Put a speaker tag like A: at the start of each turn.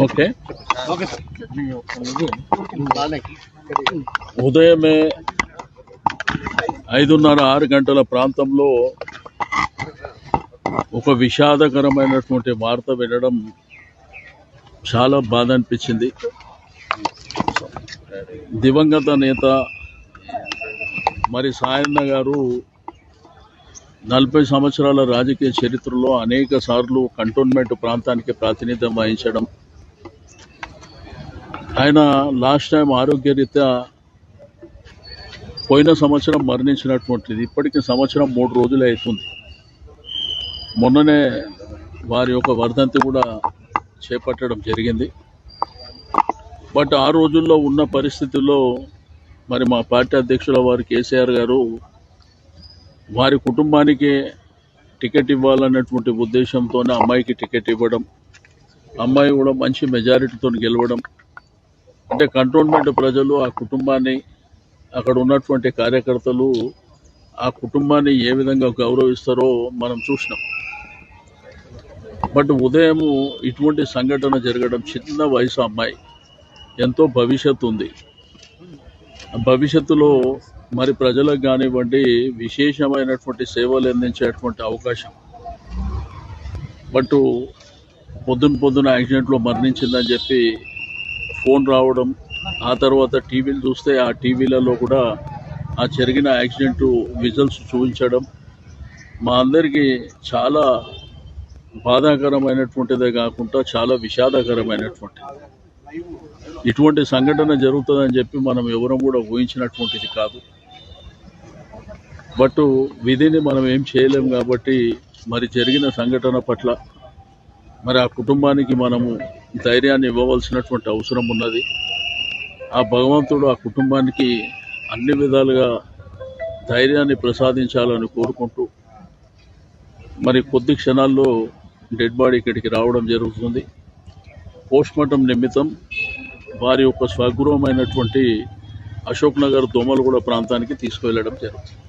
A: Okay. ఉదయమే 5:30-6 గంటల ప్రాంతంలో ఒక విషాదకరమైనటువంటి వార్త వినడం చాలా బాధ అనిపించింది. దివంగత నేత మరి సాయన్న గారు 40 సంవత్సరాల రాజకీయ చరిత్రలో అనేక సార్లు కంటోన్మెంట్ ప్రాంతానికి ప్రాతినిధ్యం వహించడం, ఆయన లాస్ట్ టైం ఆరోగ్యరీత్యా పోయిన సంవత్సరం మరణించినటువంటిది. ఇప్పటికి సంవత్సరం 3 రోజులే అవుతుంది. మొన్ననే వారి యొక్క వర్ధంతి కూడా చేపట్టడం జరిగింది. బట్ ఆ రోజుల్లో ఉన్న పరిస్థితుల్లో మరి మా పార్టీ అధ్యక్షుల వారు కేసీఆర్ గారు వారి కుటుంబానికి టికెట్ ఇవ్వాలన్నటువంటి ఉద్దేశంతోనే అమ్మాయికి టికెట్ ఇవ్వడం, అమ్మాయి కూడా మంచి మెజారిటీతో గెలవడం, అంటే కంటోన్మెంట్ ప్రజలు ఆ కుటుంబాన్ని, అక్కడ ఉన్నటువంటి కార్యకర్తలు ఆ కుటుంబాన్ని ఏ విధంగా గౌరవిస్తారో మనం చూసినాం. బట్ ఉదయం ఇటువంటి సంఘటన జరగడం, చిన్న వయసు అమ్మాయి, ఎంతో భవిష్యత్తు ఉంది. భవిష్యత్తులో మరి ప్రజలకు కానివ్వండి విశేషమైనటువంటి సేవలు అందించేటువంటి అవకాశం. బట్ పొద్దున యాక్సిడెంట్లో మరణించిందని చెప్పి ఫోన్ రావడం, ఆ తర్వాత టీవీలు చూస్తే ఆ టీవీలలో కూడా ఆ జరిగిన యాక్సిడెంట్ విజువల్స్ చూపించడం మా అందరికీ చాలా బాధాకరమైనటువంటిదే కాకుండా చాలా విషాదకరమైనటువంటిది. ఇటువంటి సంఘటన జరుగుతుందని చెప్పి మనం ఎవరం కూడా ఊహించినటువంటిది కాదు. బట్ విధిని మనం ఏం చేయలేం కాబట్టి మరి జరిగిన సంఘటన పట్ల మరి ఆ కుటుంబానికి మనము ధైర్యాన్ని ఇవ్వవలసినటువంటి అవసరం ఉన్నది. ఆ భగవంతుడు ఆ కుటుంబానికి అన్ని విధాలుగా ధైర్యాన్ని ప్రసాదించాలని కోరుకుంటూ మరి కొద్ది క్షణాల్లో డెడ్ బాడీ ఇక్కడికి రావడం జరుగుతుంది. పోస్ట్మార్టం నిమిత్తం వారి యొక్క స్వగృహమైనటువంటి అశోక్ నగర్ దోమలగూడ ప్రాంతానికి తీసుకువెళ్ళడం జరుగుతుంది.